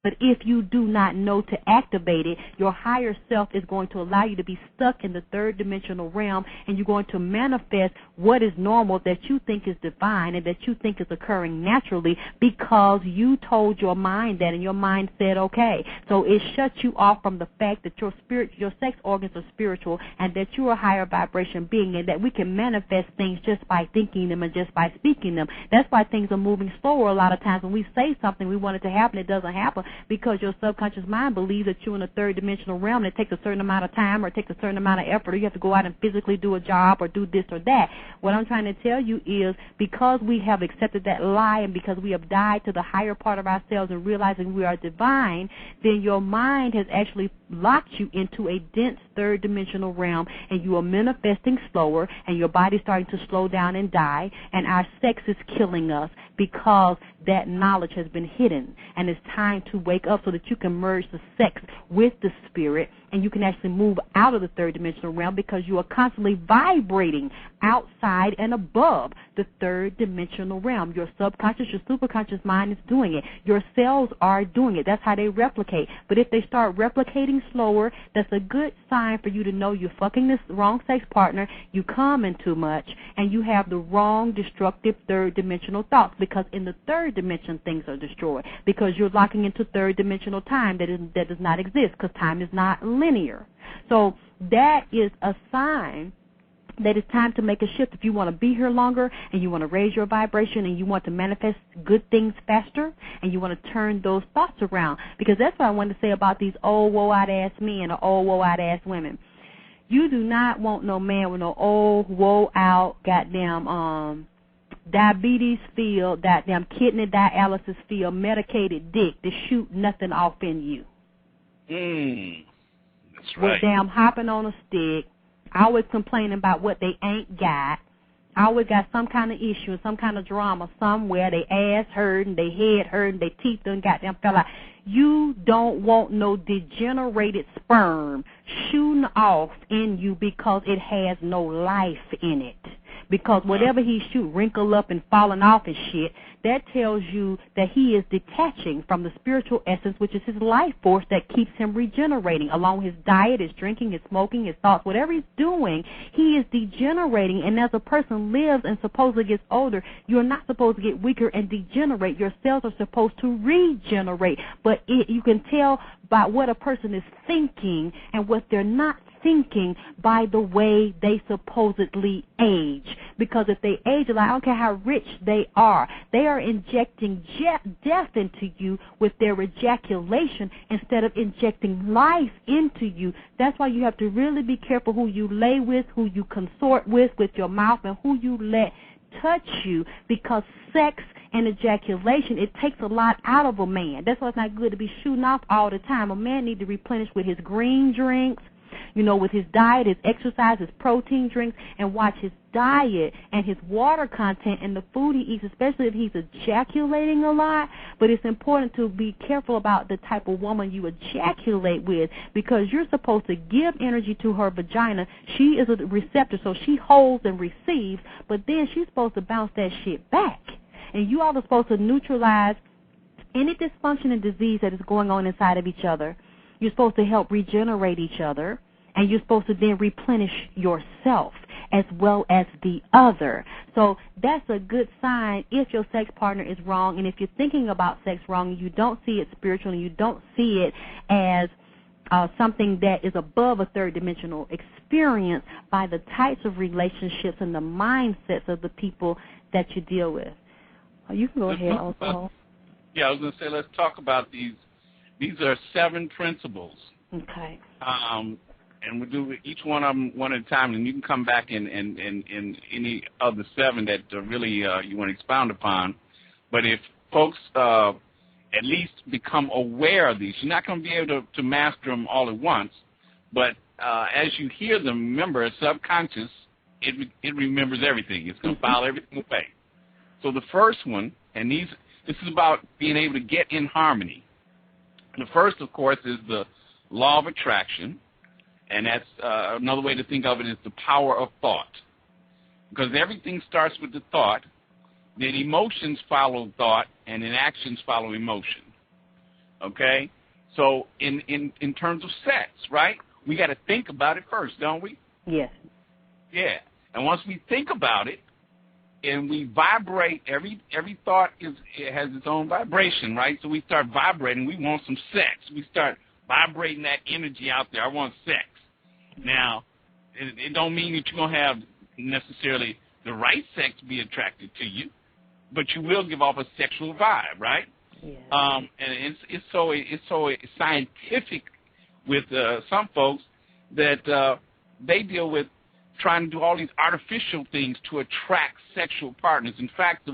But if you do not know to activate it, your higher self is going to allow you to be stuck in the third dimensional realm, and you're going to manifest what is normal that you think is divine and that you think is occurring naturally because you told your mind that and your mind said okay. So it shuts you off from the fact that your sex organs are spiritual and that you're a higher vibration being and that we can manifest things just by thinking them and just by speaking them. That's why things are moving slower a lot of times. When we say something, we want it to happen, it doesn't happen, because your subconscious mind believes that you're in a third dimensional realm and it takes a certain amount of time or it takes a certain amount of effort or you have to go out and physically do a job or do this or that. What I'm trying to tell you is because we have accepted that lie and because we have died to the higher part of ourselves and realizing we are divine, then your mind has actually locked you into a dense third dimensional realm and you are manifesting slower and your body's starting to slow down and die, and our sex is killing us because that knowledge has been hidden, and it's time to wake up so that you can merge the sex with the spirit and you can actually move out of the third dimensional realm because you are constantly vibrating outside and above the third dimensional realm. Your subconscious, your superconscious mind is doing it. Your cells are doing it. That's how they replicate. But if they start replicating slower, that's a good sign for you to know you're fucking this wrong sex partner, you come in too much, and you have the wrong destructive third dimensional thoughts, because in the third dimension things are destroyed because you're locking into third dimensional time that does not exist because time is not linear. So that is a sign that it's time to make a shift. If you want to be here longer and you want to raise your vibration and you want to manifest good things faster and you want to turn those thoughts around, because that's what I wanted to say about these old woe-out-ass men or old woe-out-ass women. You do not want no man with no old woe-out goddamn diabetes field, goddamn kidney dialysis field, medicated dick to shoot nothing off in you. That's right. With damn hopping on a stick, always complaining about what they ain't got. Always got some kind of issue and some kind of drama somewhere. They ass hurt and they head hurt and they teeth done goddamn fell out. You don't want no degenerated sperm shooting off in you because it has no life in it. Because whatever he shoot, wrinkle up and falling off and shit, that tells you that he is detaching from the spiritual essence, which is his life force that keeps him regenerating. Along with his diet, his drinking, his smoking, his thoughts, whatever he's doing, he is degenerating. And as a person lives and supposedly gets older, you're not supposed to get weaker and degenerate. Your cells are supposed to regenerate. But you can tell by what a person is thinking and what they're not thinking by the way they supposedly age. Because if they age a lot, I don't care how rich they are injecting death into you with their ejaculation instead of injecting life into you. That's why you have to really be careful who you lay with, who you consort with your mouth, and who you let touch you, because sex and ejaculation, it takes a lot out of a man. That's why it's not good to be shooting off all the time. A man needs to replenish with his green drinks, with his diet, his exercise, his protein drinks, and watch his diet and his water content and the food he eats, especially if he's ejaculating a lot. But it's important to be careful about the type of woman you ejaculate with, because you're supposed to give energy to her vagina. She is a receptor, so she holds and receives, but then she's supposed to bounce that shit back. And you all are supposed to neutralize any dysfunction and disease that is going on inside of each other. You're supposed to help regenerate each other, and you're supposed to then replenish yourself as well as the other. So that's a good sign if your sex partner is wrong, and if you're thinking about sex wrong and you don't see it spiritually, and you don't see it as something that is above a third dimensional experience by the types of relationships and the mindsets of the people that you deal with. You can go ahead also. Yeah, I was going to say, let's talk about these. These are 7 principles. Okay. And we'll do each one of them one at a time, and you can come back in any of the 7 that really you want to expound upon. But if folks at least become aware of these, you're not going to be able to master them all at once. But as you hear them, remember, subconscious, it remembers everything. It's going to file everything away. So the first one, and this is about being able to get in harmony. The first, of course, is the law of attraction, and that's another way to think of it is the power of thought. Because everything starts with the thought, then emotions follow thought, and then actions follow emotion. Okay? So in terms of sex, right, we got to think about it first, don't we? Yes. Yeah. And once we think about it, and we vibrate, every thought it has its own vibration, right? So we start vibrating. We want some sex. We start vibrating that energy out there. I want sex. Now, it don't mean that you're going to have necessarily the right sex be attracted to you, but you will give off a sexual vibe, right? Yeah. And it's so scientific with some folks that they deal with trying to do all these artificial things to attract sexual partners. In fact,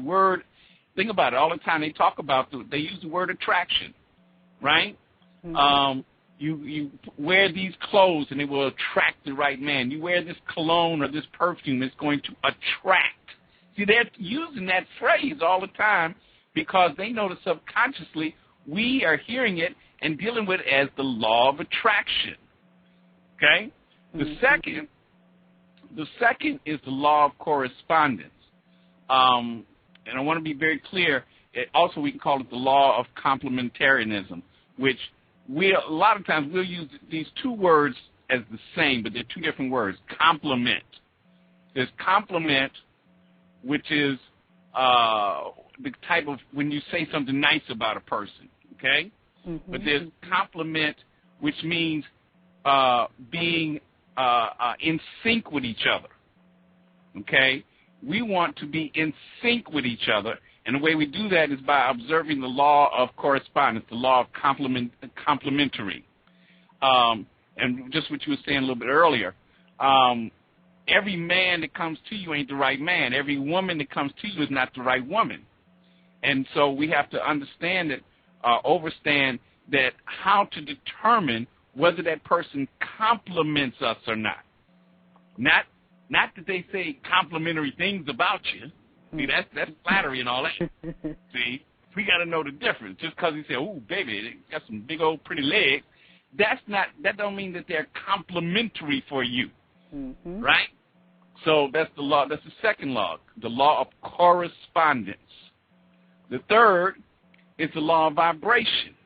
think about it, all the time they talk about, they use the word attraction, right? Mm-hmm. You wear these clothes and it will attract the right man. You wear this cologne or this perfume, it's going to attract. See, they're using that phrase all the time because they know that subconsciously we are hearing it and dealing with it as the law of attraction. Okay? The second is the law of correspondence. And I want to be very clear, also we can call it the law of complementarianism, which a lot of times we'll use these two words as the same, but they're two different words. Complement. There's complement, which is the type of when you say something nice about a person, okay? Mm-hmm. But there's complement, which means being in sync with each other, okay? We want to be in sync with each other, and the way we do that is by observing the law of correspondence, the law of complementary. And just what you were saying a little bit earlier, every man that comes to you ain't the right man. Every woman that comes to you is not the right woman. And so we have to understand that, overstand that how to determine whether that person compliments us or not. Not that they say complimentary things about you. See, that's flattery and all that. See, we got to know the difference. Just because he said, "Ooh, baby, they got some big old pretty legs," that don't mean that they're complimentary for you, right? So that's the law. That's the second law, the law of correspondence. The third is the law of vibration.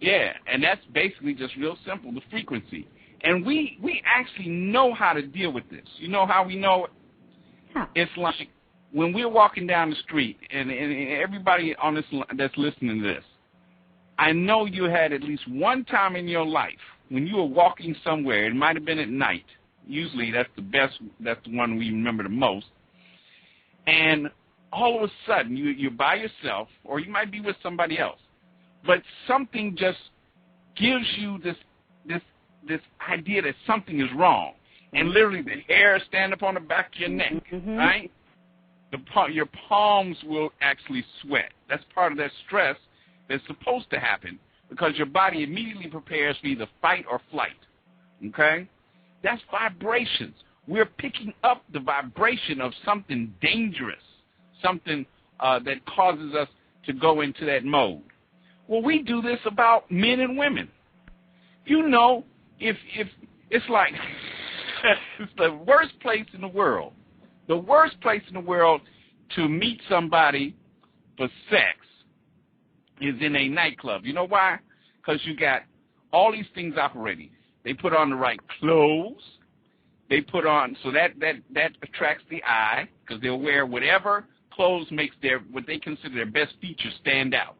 Yeah, and that's basically just real simple, the frequency. And we actually know how to deal with this. You know how we know it? Huh. It's like when we're walking down the street, and everybody on this that's listening to this, I know you had at least one time in your life when you were walking somewhere. It might have been at night. Usually that's the one we remember the most. And all of a sudden, you're by yourself, or you might be with somebody else, but something just gives you this idea that something is wrong. And literally the hair stand up on the back of your neck, right? Your palms will actually sweat. That's part of that stress that's supposed to happen because your body immediately prepares for either fight or flight, okay? That's vibrations. We're picking up the vibration of something dangerous, something that causes us to go into that mode. Well, we do this about men and women. You know, if it's like it's the worst place in the world. The worst place in the world to meet somebody for sex is in a nightclub. You know why? Because you got all these things operating. They put on the right clothes. They put on, so that attracts the eye because they'll wear whatever clothes makes what they consider their best features stand out.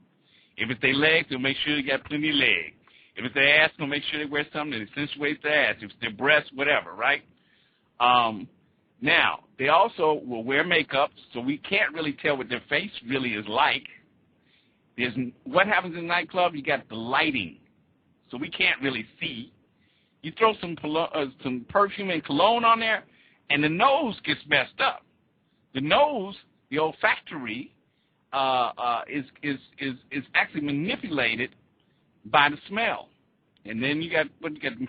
If it's their legs, they'll make sure they got plenty of legs. If it's their ass, they'll make sure they wear something that accentuates their ass. If it's their breasts, whatever, right? Now, they also will wear makeup, so we can't really tell what their face really is like. What happens in a nightclub? You got the lighting, so we can't really see. You throw some perfume and cologne on there, and the nose gets messed up. The nose, the olfactory, is actually manipulated by the smell. And then you got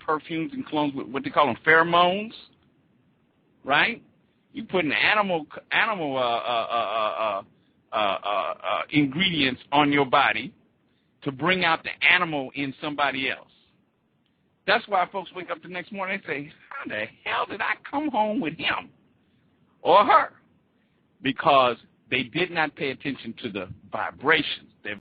perfumes and colognes, what they call them, pheromones, right? You put an animal ingredients on your body to bring out the animal in somebody else. That's why folks wake up the next morning and say, how the hell did I come home with him or her? Because they did not pay attention to the vibrations.